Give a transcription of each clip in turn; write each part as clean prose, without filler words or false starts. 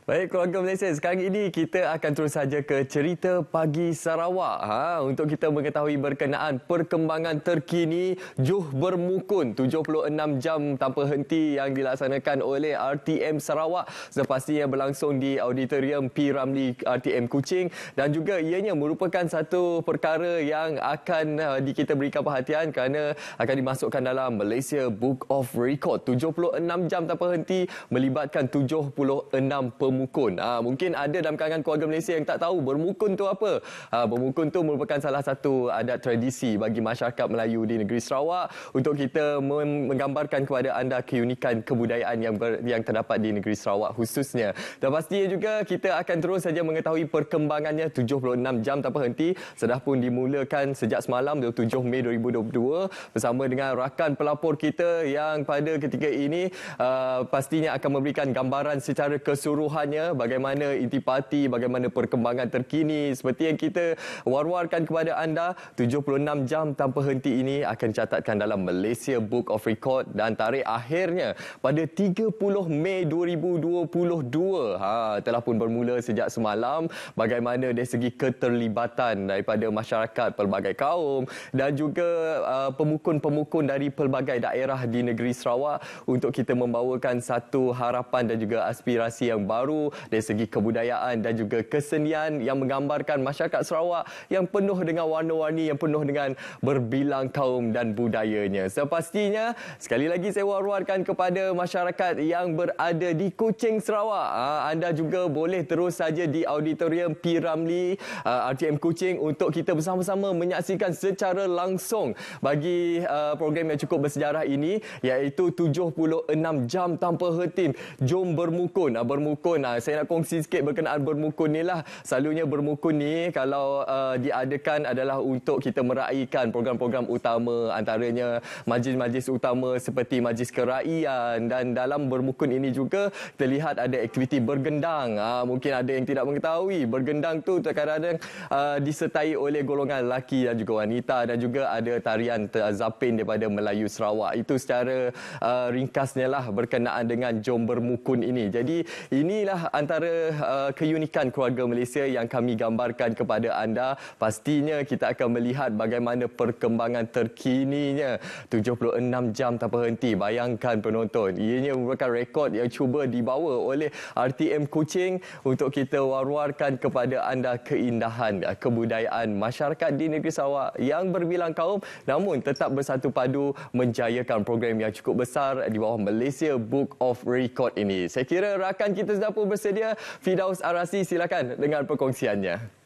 Baik, keluarga Malaysia, sekarang ini kita akan terus saja ke cerita pagi Sarawak untuk kita mengetahui berkenaan perkembangan terkini Juh Bermukun 76 jam tanpa henti yang dilaksanakan oleh RTM Sarawak, sepastinya berlangsung di Auditorium P. Ramlee RTM Kuching, dan juga ianya merupakan satu perkara yang akan kita berikan perhatian kerana akan dimasukkan dalam Malaysia Book of Record. 76 jam tanpa henti melibatkan 76 pemukun. Mungkin ada dalam kalangan keluarga Malaysia yang tak tahu bermukun tu apa. Bermukun tu merupakan salah satu adat tradisi bagi masyarakat Melayu di negeri Sarawak untuk kita menggambarkan kepada anda keunikan kebudayaan yang terdapat di negeri Sarawak khususnya. Dan pastinya juga kita akan terus saja mengetahui perkembangannya 76 jam tanpa henti sudah pun dimulakan sejak semalam 27 Mei 2022 bersama dengan rakan pelapor kita yang pada ketika ini pastinya akan memberikan gambaran secara keseluruhan bagaimana intipati, bagaimana perkembangan terkini seperti yang kita war-warkan kepada anda. 76 jam tanpa henti ini akan dicatatkan dalam Malaysia Book of Record dan tarikh akhirnya pada 30 Mei 2022. Telah pun bermula sejak semalam. Bagaimana dari segi keterlibatan daripada masyarakat pelbagai kaum dan juga pemukun-pemukun dari pelbagai daerah di negeri Sarawak untuk kita membawakan satu harapan dan juga aspirasi yang baru dari segi kebudayaan dan juga kesenian yang menggambarkan masyarakat Sarawak yang penuh dengan warna-warni, yang penuh dengan berbilang kaum dan budayanya. Sepastinya, sekali lagi saya war-warkan kepada masyarakat yang berada di Kuching, Sarawak. Anda juga boleh terus saja di Auditorium P. Ramlee RTM Kuching untuk kita bersama-sama menyaksikan secara langsung bagi program yang cukup bersejarah ini, iaitu 76 jam tanpa henti. Jom bermukun. Saya nak kongsi sikit berkenaan bermukun ni lah. Selalunya bermukun ni kalau diadakan adalah untuk kita meraihkan program-program utama, antaranya majlis-majlis utama seperti majlis keraian, dan dalam bermukun ini juga kita lihat ada aktiviti bergendang. Mungkin ada yang tidak mengetahui bergendang tu terkadang disertai oleh golongan lelaki dan juga wanita, dan juga ada tarian zapin daripada Melayu Sarawak. Itu secara ringkasnya lah berkenaan dengan Jom Bermukun ini. Jadi inilah antara keunikan keluarga Malaysia yang kami gambarkan kepada anda. Pastinya kita akan melihat bagaimana perkembangan terkininya 76 jam tanpa henti. Bayangkan penonton, ianya merupakan rekod yang cuba dibawa oleh RTM Kuching untuk kita war-warkan kepada anda keindahan kebudayaan masyarakat di negeri Sarawak yang berbilang kaum namun tetap bersatu padu menjayakan program yang cukup besar di bawah Malaysia Book of Record ini. Saya kira rakan kita sudah pun bersedia. Fidaus Arasi, silakan dengan perkongsiannya.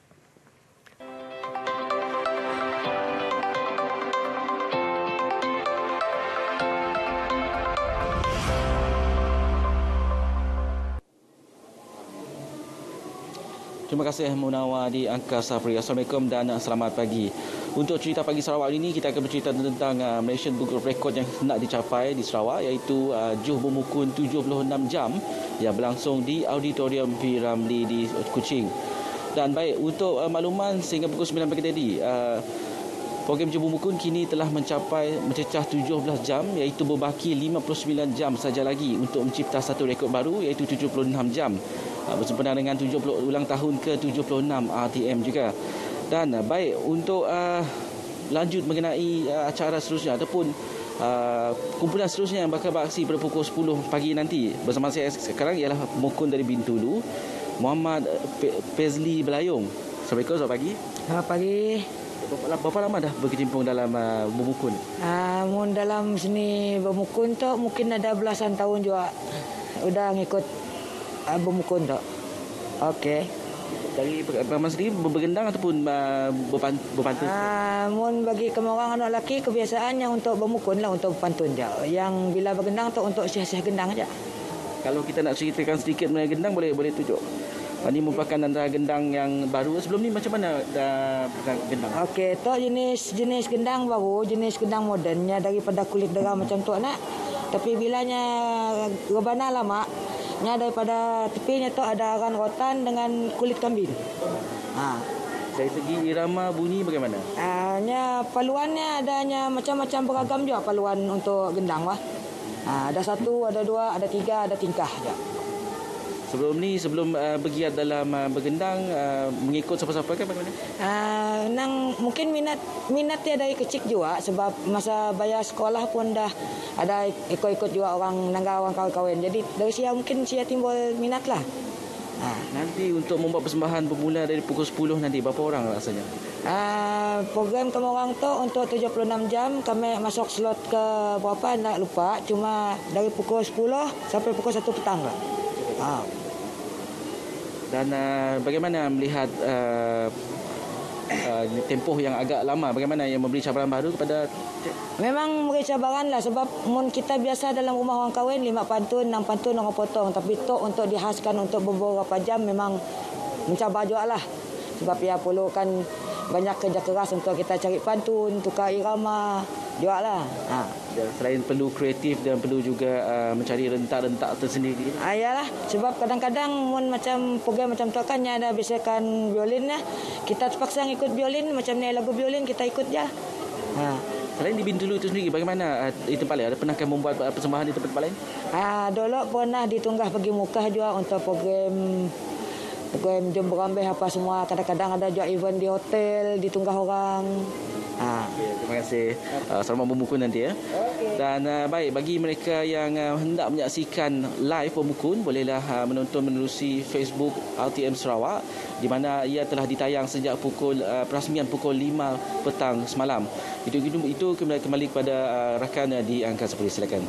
Terima kasih Munawar di Angkasa Free. Assalamualaikum dan selamat pagi. Untuk cerita pagi Sarawak ini kita akan bercerita tentang Malaysian Book of Record yang nak dicapai di Sarawak, iaitu Juh Bermukun 76 jam yang berlangsung di Auditorium P. Ramlee di Kuching. Dan baik, untuk makluman sehingga pukul 9 pagi tadi, program Juh Bermukun kini telah mencecah 17 jam, iaitu berbaki 59 jam saja lagi untuk mencipta satu rekod baru, iaitu 76 jam. Bersempena dengan 70 ulang tahun ke-76 RTM juga. Dan baik, untuk lanjut mengenai acara seterusnya ataupun kumpulan seterusnya yang bakal beraksi pada pukul 10 pagi nanti, bersama saya sekarang ialah pemukun dari Bintulu, Muhammad Pezli Belayung. Assalamualaikum, selamat pagi. Selamat pagi. Berapa lama dah berkecimpung dalam bermukun? Dalam seni bermukun tu mungkin ada belasan tahun juga. Udah ngikut bermukun tu. Okey. Dari Abang sendiri bergendang ataupun berpantun? Bagi kami orang anak lelaki kebiasaannya untuk bermukun lah, untuk berpantun je. Yang bila bergendang tu untuk siah-siah gendang aja. Kalau kita nak ceritakan sedikit mengenai gendang, boleh tunjuk. Ini merupakan antara gendang yang baru. Sebelum ni macam mana gendang? Okey, tu jenis gendang baru, jenis gendang modernnya daripada kulit dera macam tu nak. Tapi bilanya rebana lama, nya daripada tepinya tu ada aran rotan dengan kulit kambing. Dari segi irama bunyi bagaimana? Paluannya adanya macam-macam beragam juga paluan untuk gendang lah. Ada satu, ada dua, ada tiga, ada tingkah je. sebelum bergiat dalam bergendang, mengikut siapa-siapa kan bagaimana? Mungkin minat dia dari kecil juga, sebab masa bayar sekolah pun dah ada ikut-ikut juga orang nangga, orang kawan-kawan. Jadi dari sia mungkin sia timbul minat lah. Nanti untuk membuat persembahan bermula dari pukul 10 nanti berapa orang rasanya? Program kami orang tu untuk 76 jam, kami masuk slot ke berapa nak lupa, cuma dari pukul 10 sampai pukul 1 petang lah. Dan bagaimana melihat tempoh yang agak lama, bagaimana yang memberi cabaran baru kepada? Memang beri cabaran lah, sebab kita biasa dalam rumah orang kahwin 5 pantun, 6 pantun orang potong, tapi tok untuk dihaskan untuk beberapa jam memang mencabar juga lah, sebab ya perlukan banyak kerja keras untuk kita cari pantun, tukar irama juga lah. Dan selain perlu kreatif dan perlu juga mencari rentak-rentak tersendiri. Yalah, sebab kadang-kadang macam program macam tu kan ada bisikan violin lah, kita terpaksa ikut violin, macam ni lagu violin kita ikut je. Selain di Bintulu itu sendiri, bagaimana di tempat lain? Ada pernah membuat persembahan di tempat lain? Dulu pernah di Tunggah Pergi Mukah juga untuk program jom berambil apa semua. Kadang-kadang ada juga event di hotel, di Tunggah orang. Terima kasih. Selamat bermukun nanti ya. Dan baik, bagi mereka yang hendak menyaksikan live bermukun, bolehlah menonton menerusi Facebook RTM Sarawak, di mana ia telah ditayang sejak perasmian pukul 5 petang semalam. Itu kembali kepada rakan di Angkasa Putih. Silakan.